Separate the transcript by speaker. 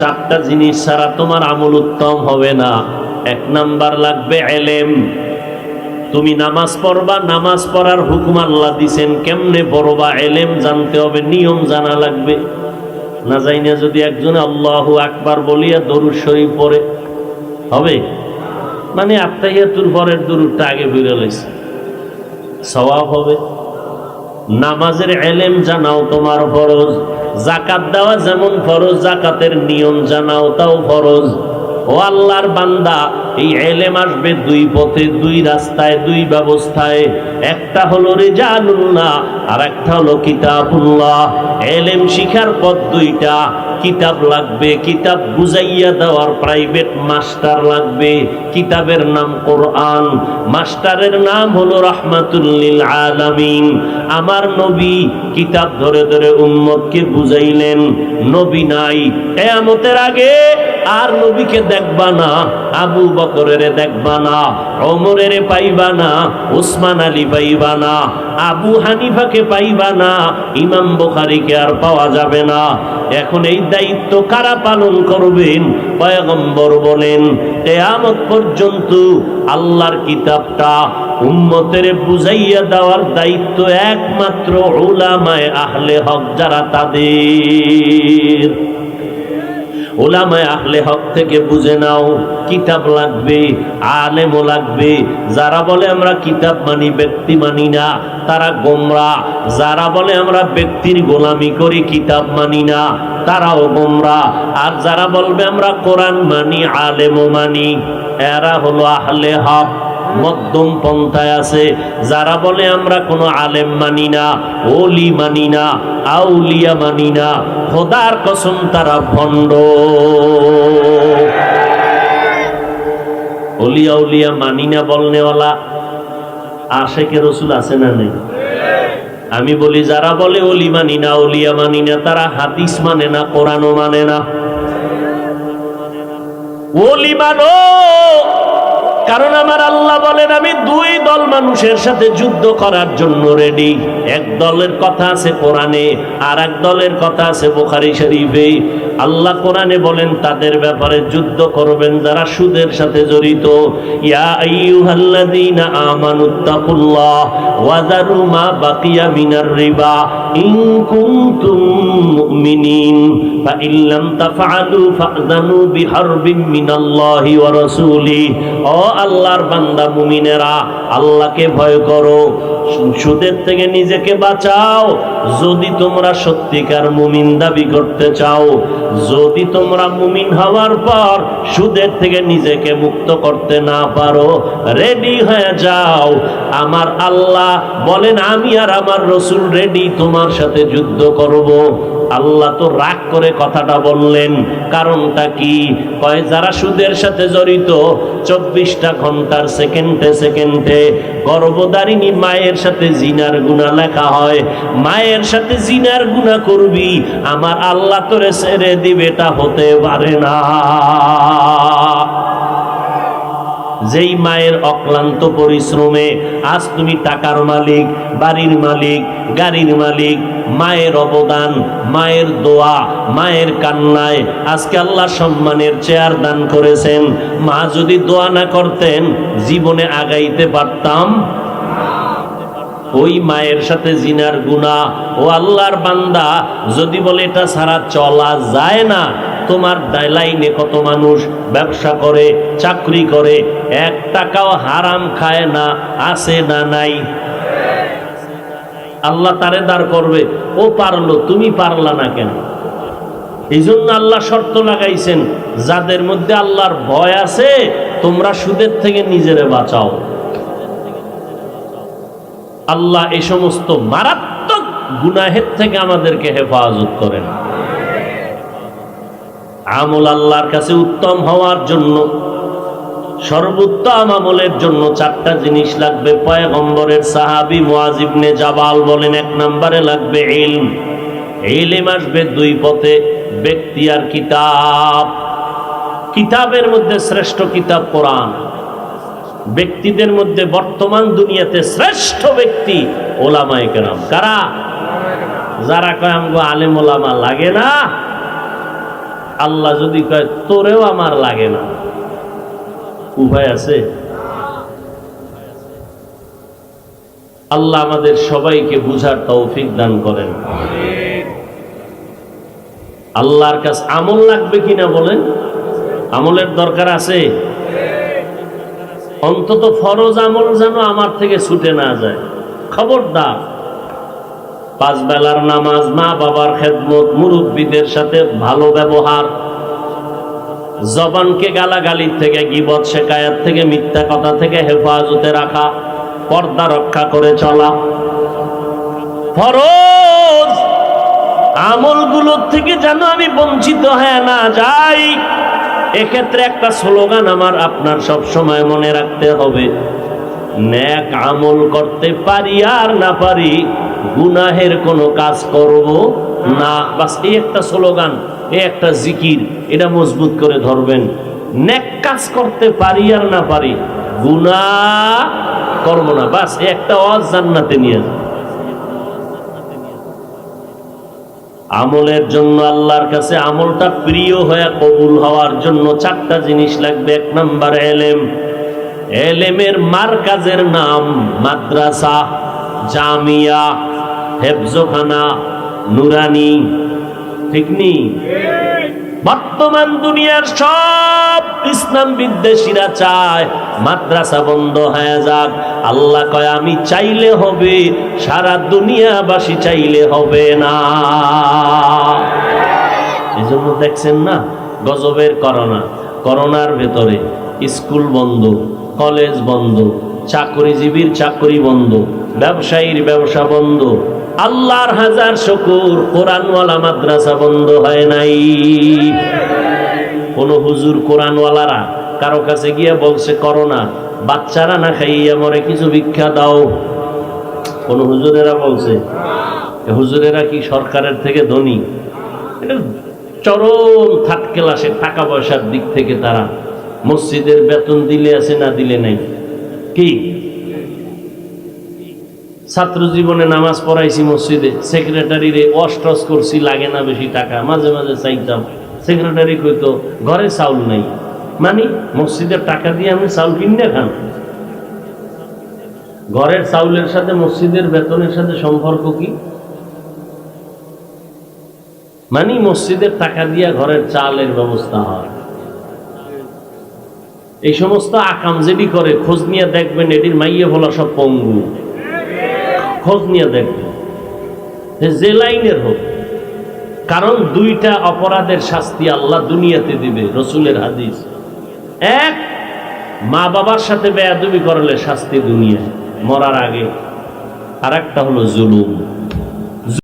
Speaker 1: চারটা জিনিস ছাড়া তোমার আমল উত্তম হবে না। এক নাম্বার লাগবে এলেম। তুমি নামাজ পড়বা, নামাজ পড়ার হুকুম আল্লাহ দিছেন, কেমনে পড়বা এলেম জানতে হবে, নিয়ম জানা লাগবে। না জানি যদি একজনে আল্লাহু আকবার বলিয়া দরুদ শরীফ পড়ে হবে? মানে আত্তাহিয়াতুর পরের দরুদটা আগে বেরিয়ে লইছে, সওয়াব হবে। নামাজের এলেম জানাও তোমার ফরজ। যাকাত দেওয়া যেমন ফরজ, যাকাতের নিয়ম জানাও তাও ফরজ। ও আল্লাহর বান্দা, এই এলেম আসবে দুই পথে, দুই রাস্তায়, দুই ব্যবস্থায়। একটা হলো রিজালুল্লাহ, আর একটা হলো কিতাবুল্লাহ। এলেম শিখার পথ দুইটা। কিতাব লাগবে, কিতাব বুঝাইয়া দেওয়ার প্রাইভেট মাস্টার লাগবে। কিতাবের নাম কোরআন, মাস্টারের নাম হলো রাহমাতুল লিল আলামিন। আমার নবী কিতাব ধরে ধরে উম্মতকে বুঝাইলেন। নবী নাই, কিয়ামতের আগে আর নবীকে দেখবা না। আবু বকরের দেখবা না, ওমরের পাইবা না, উসমান আলী পাইবা না, আবু হানিফাকে পাইবা না, ইমাম বুখারীকে আর পাওয়া যাবে না। এখন এই দায়িত্ব কারা পালন করবেন? পয়গম্বর বলেন, কিয়ামত পর্যন্ত আল্লাহর কিতাবটা উম্মতের বুঝাইয়া দেওয়ার দায়িত্ব একমাত্র উলামায়ে আহলে হক যারা তাদের। উলামায়ে আহলে হক থেকে বুঝে নাও, কিতাব লাগবে, আলেমও লাগবে। যারা বলে আমরা কিতাব মানি, ব্যক্তি মানি না, তারা গোমরা। যারা বলে আমরা ব্যক্তির গোলামি করি, কিতাব মানি না, তারাও গোমরা। আর যারা বলবে আমরা কোরআন মানি, আলেমও মানি, এরা হলো আহলে হক, মধ্যম পন্থায় আছে। যারা বলে আমরা কোনো আলেম মানি না, ওলি মানি না, আউলিয়া মানি না, খোদার কসম তারা ভণ্ড। ওলি আউলিয়া মানি না বলনেওয়ালা আশেকে রসুল আছে না নেই? আমি বলি যারা বলে ওলি মানি না, আউলিয়া মানি না, তারা হাদিস মানে না, কোরআনও মানে না। ওলি মানো, কারণ আমার আল্লাহ বলেন আমি দুই দল মানুষের সাথে যুদ্ধ করার জন্য রেডি। এক দলের কথা আছে কোরআনে, আর এক দলের কথা আছে বুখারী শরীফে। আল্লাহ কোরআনে বলেন তাদের ব্যাপারে যুদ্ধ করবেন যারা সুদের সাথে জড়িত। ইয়া আইয়ুহাল্লাযীনা আমানুত্তাকুল্লাহ ওয়া যারু মা বাকিয়া মিনার রিবা ইন কুনতুম মুমিনিন ফা ইন লাম তাফআলু ফাযনু বিহারবিন মিনাল্লাহি ওয়া রাসূলিহি। ও আল্লাহর বান্দা মুমিনেরা, আল্লাহকে ভয় করো, সুদের থেকে নিজেকে বাঁচাও। যদি তোমরা সত্যিকার মুমিন দাবি করতে চাও, যদি তোমরা মুমিন হওয়ার পর সুদের থেকে নিজেকে মুক্ত করতে না পারো, রেডি হয়ে যাও। আমার আল্লাহ বলেন আমি আর আমার রাসূল রেডি তোমার সাথে যুদ্ধ করব। আল্লাহ তো রাগ করে কথাটা বললেন, কারণটা কি? কয় যারা সুদের সাথে জড়িত 24টা ঘন্টার সেকেন্ডে সেকেন্ডে গর্ভধারিণী মায়ের সাথে জিনার গুনাহ লেখা হয়। মায়ের সাথে জিনার গুনাহ করবি, আমার আল্লাহ তোরে ছেড়ে দিবে, এটা হতে পারে না। যেই মায়ের অক্লান্ত পরিশ্রমে আজ তুমি টাকার মালিক, বাড়ির মালিক, গাড়ির মালিক, মায়ের অবদান, মায়ের দোয়া, মায়ের কান্নায় আজকে আল্লাহ সম্মানের চেয়ার দান করেছেন। মা যদি দোয়া না করতেন জীবনে আগাইতে পারতাম? ওই মায়ের সাথে জিনার গুনাহ। ও আল্লাহর বান্দা, যদি বলে এটা ছাড়া চলা যায় না, তোমার লাইনে কত মানুষ ব্যবসা করে, চাকরি করে, 1 টাকাও হারাম খায় না, আছে না নাই? আল্লাহ তারে দাঁড় করবে, ও পারলো, তুমি পারলা না কেন? এই জন্য আল্লাহ শর্ত লাগাইছেন, যাদের মধ্যে আল্লাহর ভয় আছে তোমরা সুদের থেকে নিজেরে বাঁচাও। আল্লাহ এই সমস্ত মারাত্মক গুনাহের থেকে আমাদেরকে হেফাজত করেন। আমল আল্লাহর কাছে উত্তম হওয়ার জন্য, সর্বোত্তম আমলের জন্য 4টা জিনিস লাগবে। পয়গম্বরের সাহাবী মুআয ইবনে জাবাল বলেন, 1 নম্বরে লাগবে ইলম। ইলম আসবে দুই পথে, ব্যক্তি আর কিতাব। কিতাবের মধ্যে শ্রেষ্ঠ কিতাব কোরআন। ব্যক্তিদের মধ্যে বর্তমান দুনিয়াতে শ্রেষ্ঠ ব্যক্তি ওলামায়ে কেরাম। কারা? যারা কয় আমগো আলেম ওলামা লাগে না, আল্লাহ যদি কয় তোরেও আমার লাগে না, উপায় আছে? আল্লাহ আমাদের সবাইকে বুঝার তৌফিক দান করেন। আল্লাহর কাছে আমল লাগবে কিনা বলেন? আমলের দরকার আছে। অন্তত ফরজ আমল যেন আমার থেকে ছুটে না যায়। খবরদার, 5 বেলার নামাজ, মা বাবার খেদমত, মুরব্বীদের সাথে ভালো ব্যবহার, জবানকে গালাগালির থেকে, গীবত শিকায়াত থেকে, মিথ্যা কথা থেকে হেফাজতে রাখা, পর্দা রক্ষা করে চলা, ফরজ আমলগুলোর থেকে যেন আমি বঞ্চিত হয়ে না যাই। এক্ষেত্রে একটা স্লোগান আমার আপনার সব সময় মনে রাখতে হবে, নেক আমল করতে পারি আর না পারি, গুনাহের কোনো কাজ করব না। বাস এই একটা স্লোগান, এই একটা জিকির, এটা মজবুত করে ধরবেন। নেক কাজ করতে পারি আর না পারি, গুনাহ করব না, বাস এই একটা ওয়াজ জান্নাতে নিয়ে যাবে। আমলের জন্য আল্লাহর কাছে আমলটা প্রিয় হয়ে কবুল হওয়ার জন্য 4টা জিনিস লাগবে। 1 নাম্বার এলেম। এলেমের মারকাজের নাম মাদ্রাসা, জামিয়া, হেফজখানা, নুরানি। ঠিক নি? বর্তমান দুনিয়ার সব ইসলাম বিদ্বেষীরা চায় মাদ্রাসা বন্ধ হয়ে যাক। আল্লাহ কয় আমি চাইলে হবে, সারা দুনিয়াবাসী চাইলে হবে না। এই জন্য দেখছেন না, গজবের করোনার ভেতরে স্কুল বন্ধ, কলেজ বন্ধ, চাকরিজীবীর চাকরি বন্ধ, ব্যবসায়ীর ব্যবসা বন্ধ। আল্লাহর হাজার শুকর, কোরআনওয়ালা মাদ্রাসা বন্ধ হয় নাই। কোন হুজুর কোরআনওয়ালারা কারো কাছে গিয়ে বলছে করোনা, বাচ্চারা না খাইয়া মরে, কিছু ভিক্ষা দাও? কোন হুজুরেরা বলছে? হুজুরেরা কি সরকারের থেকে ধনী? এটা চরম থার্ড ক্লাসের, টাকা পয়সার দিক থেকে তারা মসজিদের বেতন দিলে আছে, না দিলে নাই। কি ছাত্র জীবনে নামাজ পড়াইছি মসজিদে, সেক্রেটারিরে অস্টস করছি, লাগে না বেশি টাকা, মাঝে মাঝে চাইতাম। সেক্রেটারি কইতো ঘরে চাউল নাই, মানে মসজিদের টাকা দিয়ে আমি চাউল কিনে খান। ঘরের চাউলের সাথে মসজিদের বেতনের সাথে সম্পর্ক কি? মানে মসজিদের টাকা দিয়া ঘরের চালের ব্যবস্থা হয়। এই সমস্ত আকাম যেটি করে, খোঁজ নিয়ে দেখবেন এটির মাইয়ে বলা সব পঙ্গু। খোঁজ নিয়ে দেখবেন যে লাইনের হোক, কারণ 2টা অপরাধের শাস্তি আল্লাহ দুনিয়াতে দিবে, রসুলের হাদিস। 1, মা বাবার সাথে বেয়াদবি করলে শাস্তি দুনিয়ায় মরার আগে। আর একটা হলো জুলুম।